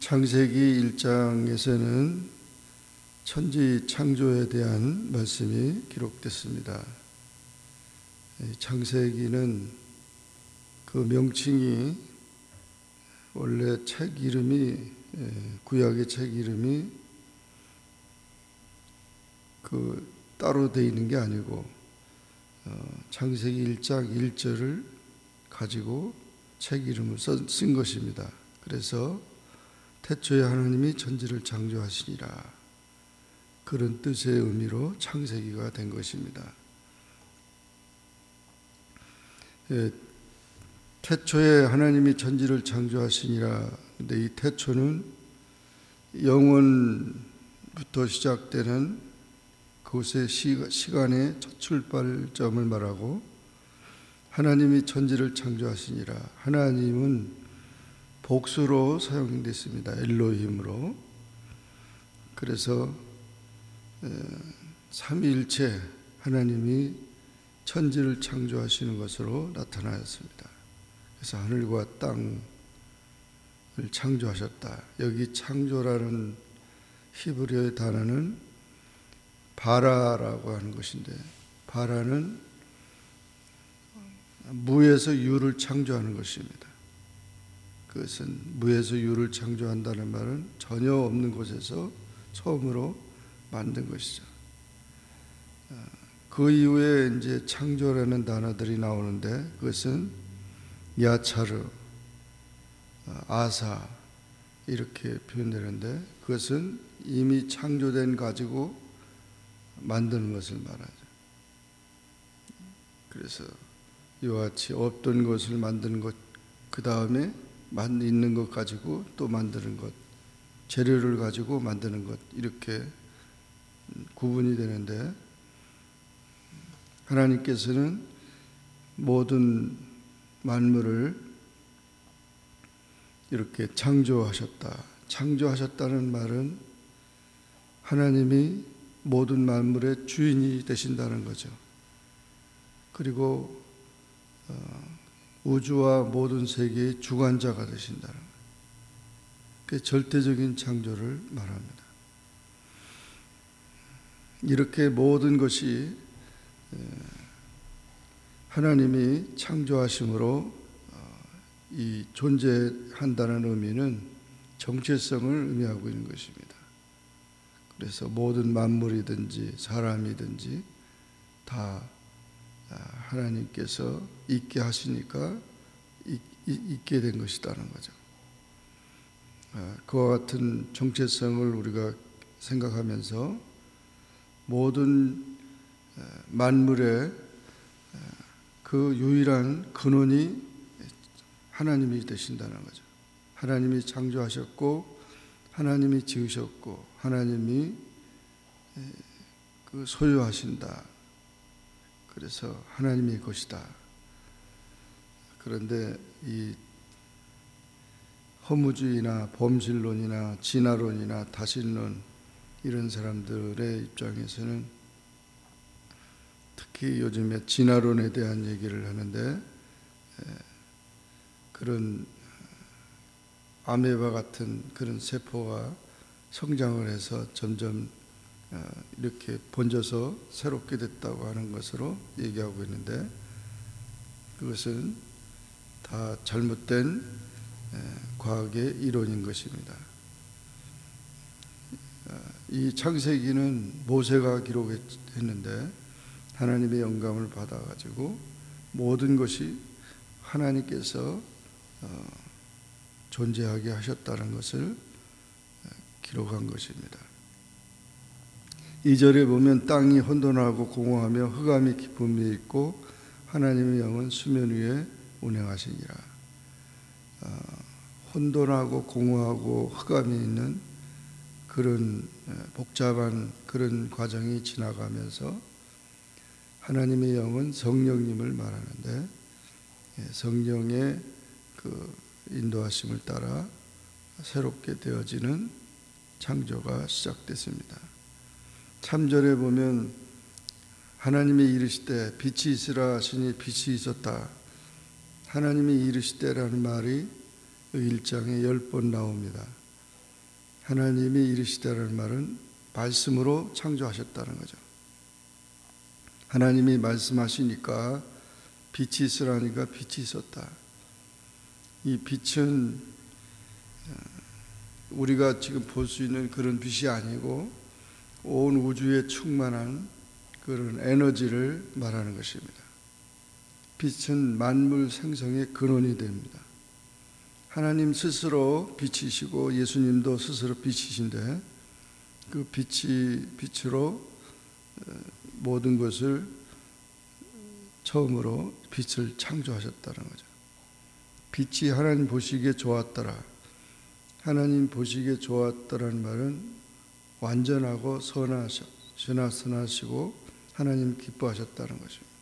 창세기 1장에서는 천지 창조에 대한 말씀이 기록됐습니다. 창세기는 그 명칭이 원래 책 이름이 구약의 책 이름이 따로 되어 있는 게 아니고 창세기 1장 1절을 가지고 책 이름을 쓴 것입니다. 그래서 태초에 하나님이 천지를 창조하시니라, 그런 뜻의 의미로 창세기가 된 것입니다. 태초에 하나님이 천지를 창조하시니라. 근데 이 태초는 영원부터 시작되는 그곳의 시간의 첫 출발점을 말하고, 하나님이 천지를 창조하시니라. 하나님은 복수로 사용됐습니다. 엘로힘으로. 그래서 삼위일체 하나님이 천지를 창조하시는 것으로 나타나였습니다. 그래서 하늘과 땅을 창조하셨다. 여기 창조라는 히브리어의 단어는 바라라고 하는 것인데, 바라는 무에서 유를 창조하는 것입니다. 그것은 무에서 유를 창조한다는 말은 전혀 없는 곳에서 처음으로 만든 것이죠. 그 이후에 이제 창조라는 단어들이 나오는데, 그것은 야차르, 아사 이렇게 표현되는데, 그것은 이미 창조된 가지고 만드는 것을 말하죠. 그래서 이와 같이 없던 것을 만드는 것, 그 다음에 있는 것 가지고 또 만드는 것, 재료를 가지고 만드는 것, 이렇게 구분이 되는데, 하나님께서는 모든 만물을 이렇게 창조하셨다. 창조하셨다는 말은 하나님이 모든 만물의 주인이 되신다는 거죠. 그리고 우주와 모든 세계의 주관자가 되신다는 거예요. 그 절대적인 창조를 말합니다. 이렇게 모든 것이 하나님이 창조하심으로 이 존재한다는 의미는 정체성을 의미하고 있는 것입니다. 그래서 모든 만물이든지 사람이든지 다 하나님께서 있게 하시니까 있게 된 것이라는 거죠. 그와 같은 정체성을 우리가 생각하면서 모든 만물의 그 유일한 근원이 하나님이 되신다는 거죠. 하나님이 창조하셨고, 하나님이 지으셨고, 하나님이 그 소유하신다. 그래서 하나님의 것이다. 그런데 이 허무주의나 범실론이나 진화론이나 다신론, 이런 사람들의 입장에서는, 특히 요즘에 진화론에 대한 얘기를 하는데, 그런 아메바 같은 그런 세포가 성장을 해서 점점 이렇게 번져서 새롭게 됐다고 하는 것으로 얘기하고 있는데, 그것은 다 잘못된 과학의 이론인 것입니다. 이 창세기는 모세가 기록했는데, 하나님의 영감을 받아가지고 모든 것이 하나님께서 존재하게 하셨다는 것을 기록한 것입니다. 2절에 보면 땅이 혼돈하고 공허하며 흑암이 깊은 위에 있고 하나님의 영은 수면 위에 운행하시니라. 혼돈하고 공허하고 흑암이 있는 그런 복잡한 그런 과정이 지나가면서 하나님의 영은 성령님을 말하는데, 성령의 그 인도하심을 따라 새롭게 되어지는 창조가 시작됐습니다. 3절에 보면 하나님이 이르시되 빛이 있으라 하시니 빛이 있었다. 하나님이 이르시되라는 말이 1장에 10번 나옵니다. 하나님이 이르시되라는 말은 말씀으로 창조하셨다는 거죠. 하나님이 말씀하시니까 빛이 있으라니까 빛이 있었다. 이 빛은 우리가 지금 볼 수 있는 그런 빛이 아니고 온 우주에 충만한 그런 에너지를 말하는 것입니다. 빛은 만물 생성의 근원이 됩니다. 하나님 스스로 빛이시고 예수님도 스스로 빛이신데 그 빛으로 모든 것을 처음으로 빛을 창조하셨다는 거죠. 빛이 하나님 보시기에 좋았더라. 하나님 보시기에 좋았더라는 말은 완전하고 선하시고 하나님 기뻐하셨다는 것입니다.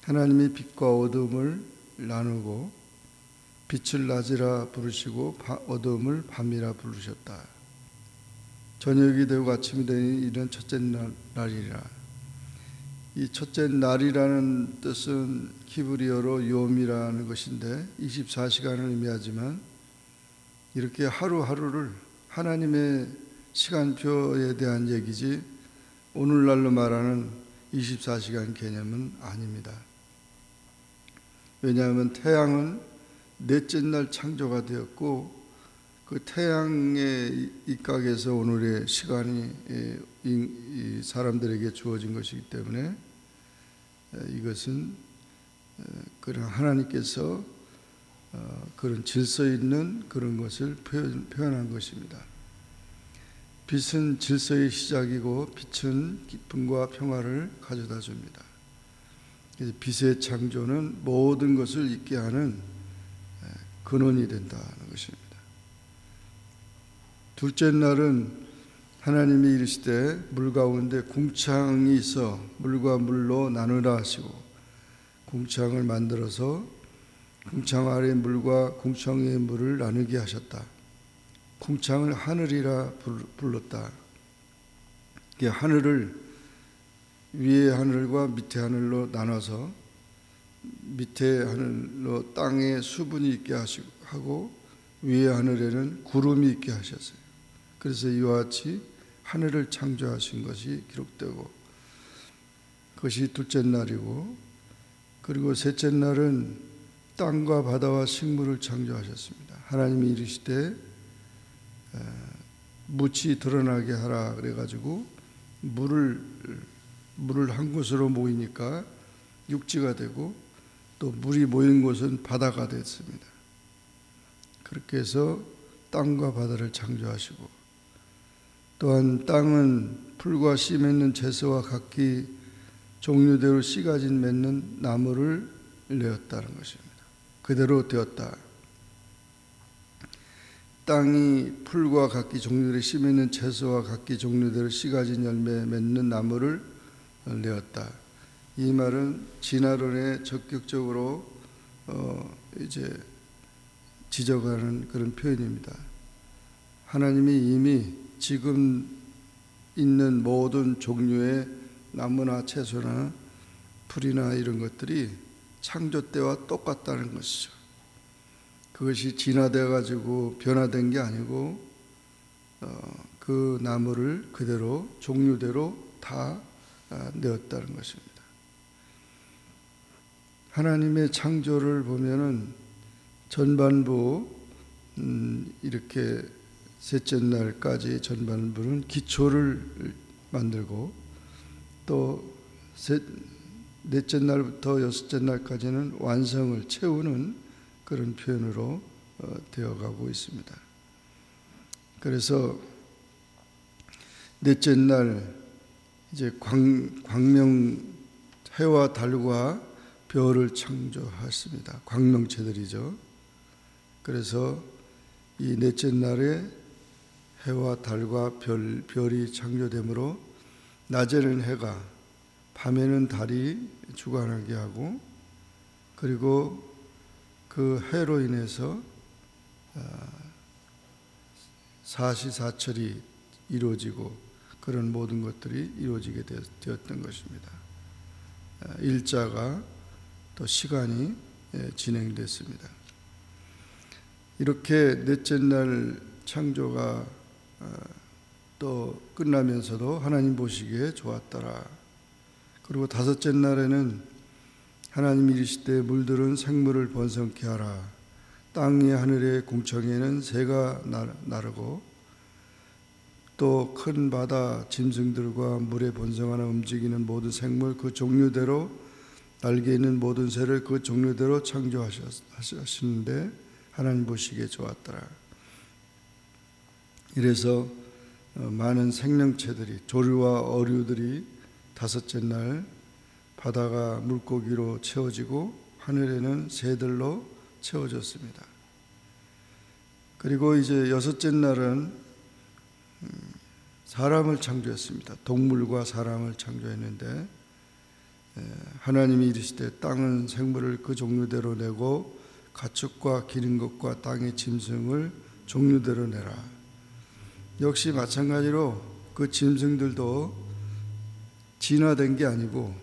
하나님이 빛과 어둠을 나누고 빛을 낮이라 부르시고 어둠을 밤이라 부르셨다. 저녁이 되고 아침이 되니 이런 첫째 날이라. 이 첫째 날이라는 뜻은 히브리어로 요미라는 것인데 24시간을 의미하지만 이렇게 하루하루를 하나님의 시간표에 대한 얘기지 오늘날로 말하는 24시간 개념은 아닙니다. 왜냐하면 태양은 넷째 날 창조가 되었고 그 태양의 입각에서 오늘의 시간이 사람들에게 주어진 것이기 때문에 이것은 그런 하나님께서 그런 질서 있는 그런 것을 표현한 것입니다. 빛은 질서의 시작이고 빛은 기쁨과 평화를 가져다 줍니다. 그래서 빛의 창조는 모든 것을 있게 하는 근원이 된다는 것입니다. 둘째 날은 하나님이 이르시되 물 가운데 궁창이 있어 물과 물로 나누라 하시고 궁창을 만들어서 궁창 아래 물과 궁창 위의 물을 나누게 하셨다. 궁창을 하늘이라 불렀다. 하늘을 위의 하늘과 밑에 하늘로 나눠서 밑에 하늘로 땅에 수분이 있게 하고 위의 하늘에는 구름이 있게 하셨어요. 그래서 이와 같이 하늘을 창조하신 것이 기록되고 그것이 둘째 날이고 그리고 셋째 날은 땅과 바다와 식물을 창조하셨습니다. 하나님이 이르시되 묻이 드러나게 하라 그래가지고 물을 한 곳으로 모이니까 육지가 되고 또 물이 모인 곳은 바다가 됐습니다. 그렇게 해서 땅과 바다를 창조하시고 또한 땅은 풀과 씨 맺는 제서와 각기 종류대로 씨 가진 맺는 나무를 내었다는 것입니다. 그대로 되었다. 땅이 풀과 각기 종류대로 씨 맺는 채소와 각기 종류대로 씨 가진 열매 맺는 나무를 내었다. 이 말은 진화론에 적극적으로 이제 지적하는 그런 표현입니다. 하나님이 이미 지금 있는 모든 종류의 나무나 채소나 풀이나 이런 것들이 창조 때와 똑같다는 것이죠. 그것이 진화되어 가지고 변화된 게 아니고 그 나무를 그대로 종류대로 다 내었다는 것입니다. 하나님의 창조를 보면은 전반부 이렇게 셋째 날까지 전반부는 기초를 만들고 또 넷째 날부터 여섯째 날까지는 완성을 채우는 그런 표현으로 되어가고 있습니다. 그래서 넷째 날 이제 광명 해와 달과 별을 창조했습니다. 광명체들이죠. 그래서 이 넷째 날에 해와 달과 별이 창조되므로 낮에는 해가 밤에는 달이 주관하게 하고 그리고 그 해로 인해서 사시사철이 이루어지고 그런 모든 것들이 이루어지게 되었던 것입니다. 일자가 또 시간이 진행됐습니다. 이렇게 넷째 날 창조가 또 끝나면서도 하나님 보시기에 좋았더라. 그리고 다섯째 날에는 하나님이 이르시되 물들은 생물을 번성케 하라. 땅 위 하늘의 궁창에는 새가 나르고 또 큰 바다 짐승들과 물에 번성하나 움직이는 모든 생물 그 종류대로 날개 있는 모든 새를 그 종류대로 창조하시는데 하나님 보시기에 좋았더라. 이래서 많은 생명체들이 조류와 어류들이 다섯째 날 바다가 물고기로 채워지고 하늘에는 새들로 채워졌습니다. 그리고 이제 여섯째 날은 사람을 창조했습니다. 동물과 사람을 창조했는데 하나님이 이르시되 땅은 생물을 그 종류대로 내고 가축과 기는 것과 땅의 짐승을 종류대로 내라. 역시 마찬가지로 그 짐승들도 진화된 게 아니고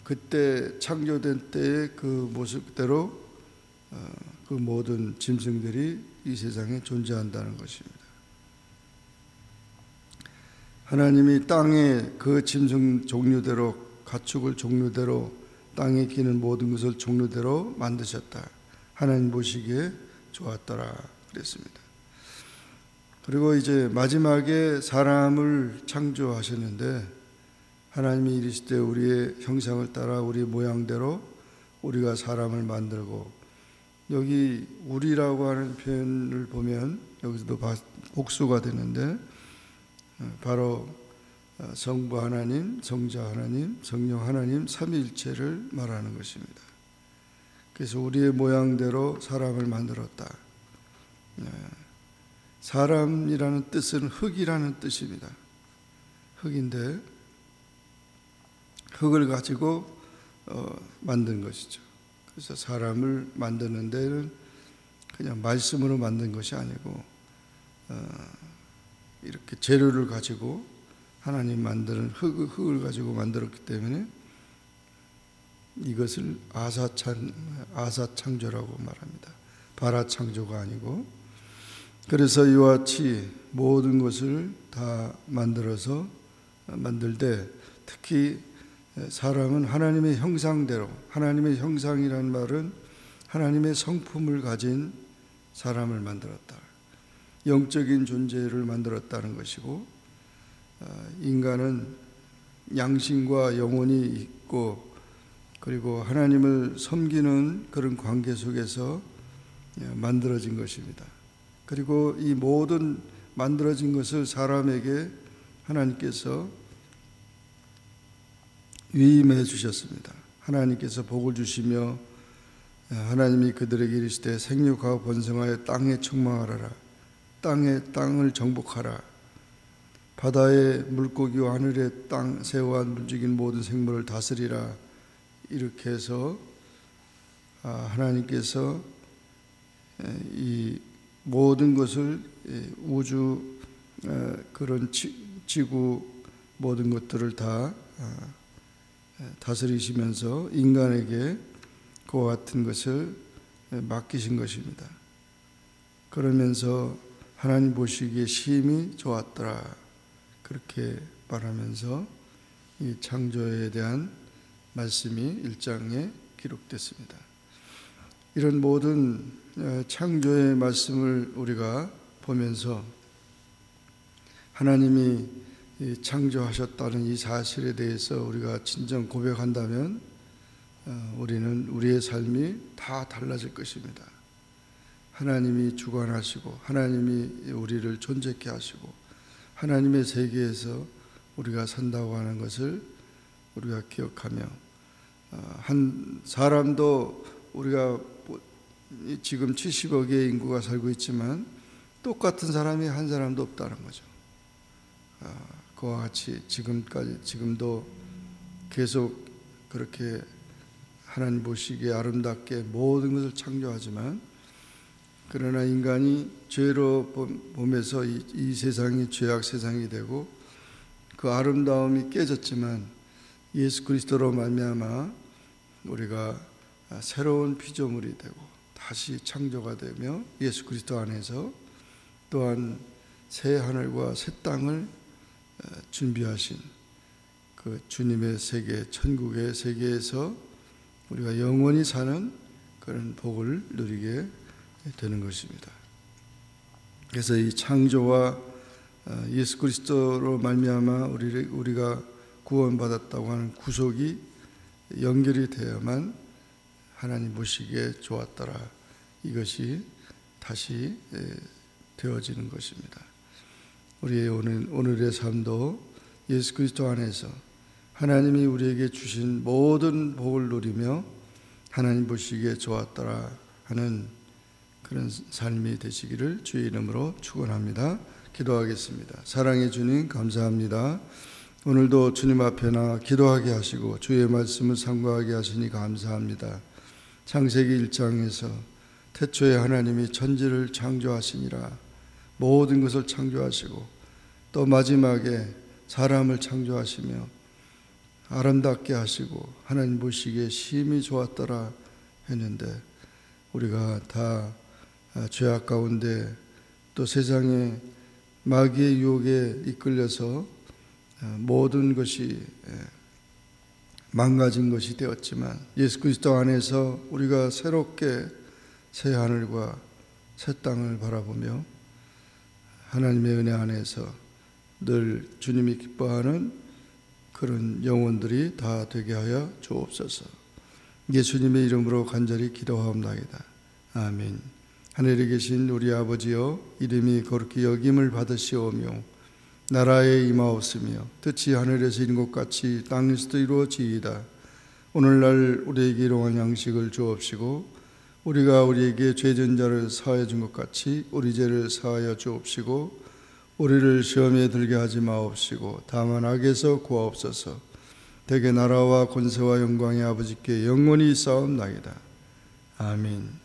그때 창조된 때의 그 모습대로 그 모든 짐승들이 이 세상에 존재한다는 것입니다. 하나님이 땅에 그 짐승 종류대로 가축을 종류대로 땅에 기는 모든 것을 종류대로 만드셨다. 하나님 보시기에 좋았더라 그랬습니다. 그리고 이제 마지막에 사람을 창조하셨는데 하나님이 이르시되 우리의 형상을 따라 우리 모양대로 우리가 사람을 만들고, 여기 우리라고 하는 표현을 보면 여기서도 복수가 되는데 바로 성부 하나님, 성자 하나님, 성령 하나님 삼위일체를 말하는 것입니다. 그래서 우리의 모양대로 사람을 만들었다. 사람이라는 뜻은 흙이라는 뜻입니다. 흙인데 흙을 가지고 만든 것이죠. 그래서 사람을 만드는 데는 그냥 말씀으로 만든 것이 아니고 이렇게 재료를 가지고 하나님 만드는 흙을 가지고 만들었기 때문에 이것을 아사창조라고 말합니다. 발아창조가 아니고. 그래서 이와 같이 모든 것을 다 만들어서 만들되 특히 사람은 하나님의 형상대로, 하나님의 형상이라는 말은 하나님의 성품을 가진 사람을 만들었다. 영적인 존재를 만들었다는 것이고, 인간은 양심과 영혼이 있고 그리고 하나님을 섬기는 그런 관계 속에서 만들어진 것입니다. 그리고 이 모든 만들어진 것을 사람에게 하나님께서 위임해 주셨습니다. 하나님께서 복을 주시며 하나님이 그들에게 이르시되 생육하고 번성하여 땅에 충만하라. 땅을 정복하라. 바다의 물고기와 하늘의 땅 새와 움직이는 모든 생물을 다스리라. 이렇게 해서 하나님께서 이 모든 것을 우주 그런 지구 모든 것들을 다 다스리시면서 인간에게 그와 같은 것을 맡기신 것입니다. 그러면서 하나님 보시기에 심히 좋았더라 그렇게 말하면서 이 창조에 대한 말씀이 1장에 기록됐습니다. 이런 모든 창조의 말씀을 우리가 보면서 하나님이 창조하셨다는 이 사실에 대해서 우리가 진정 고백한다면 우리는 우리의 삶이 다 달라질 것입니다. 하나님이 주관하시고 하나님이 우리를 존재케 하시고 하나님의 세계에서 우리가 산다고 하는 것을 우리가 기억하며 한 사람도 우리가 지금 70억의 인구가 살고 있지만 똑같은 사람이 한 사람도 없다는 거죠. 그와 같이 지금도 계속 그렇게 하나님 보시기에 아름답게 모든 것을 창조하지만 그러나 인간이 죄로 범해서 이 세상이 죄악 세상이 되고 그 아름다움이 깨졌지만 예수 그리스도로 말미암아 우리가 새로운 피조물이 되고 다시 창조가 되며 예수 그리스도 안에서 또한 새 하늘과 새 땅을 준비하신 그 주님의 세계, 천국의 세계에서 우리가 영원히 사는 그런 복을 누리게 되는 것입니다. 그래서 이 창조와 예수 그리스도로 말미암아 우리가 구원받았다고 하는 구속이 연결이 되어야만 하나님 보시기에 좋았더라, 이것이 다시 되어지는 것입니다. 우리의 오늘의 삶도 예수 그리스도 안에서 하나님이 우리에게 주신 모든 복을 누리며 하나님 보시기에 좋았더라 하는 그런 삶이 되시기를 주의 이름으로 축원합니다. 기도하겠습니다. 사랑의 주님, 감사합니다. 오늘도 주님 앞에 나 기도하게 하시고 주의 말씀을 상고하게 하시니 감사합니다. 창세기 1장에서 태초에 하나님이 천지를 창조하시니라, 모든 것을 창조하시고 또 마지막에 사람을 창조하시며 아름답게 하시고 하나님 보시기에 심히 좋았더라 했는데, 우리가 다 죄악 가운데 또 세상의 마귀의 유혹에 이끌려서 모든 것이 망가진 것이 되었지만 예수 그리스도 안에서 우리가 새롭게 새 하늘과 새 땅을 바라보며 하나님의 은혜 안에서 늘 주님이 기뻐하는 그런 영혼들이 다 되게 하여 주옵소서. 예수님의 이름으로 간절히 기도하옵나이다. 아멘. 하늘에 계신 우리 아버지여, 이름이 거룩히 여김을 받으시오며 나라에 임하옵으며 뜻이 하늘에서 이룬 것 같이 땅에서도 이루어지이다. 오늘날 우리에게 일용할 양식을 주옵시고 우리가 우리에게 죄진 자를 사하여 준 것 같이 우리 죄를 사하여 주옵시고 우리를 시험에 들게 하지 마옵시고 다만 악에서 구하옵소서. 대개 나라와 권세와 영광의 아버지께 영원히 있사옵나이다. 아멘.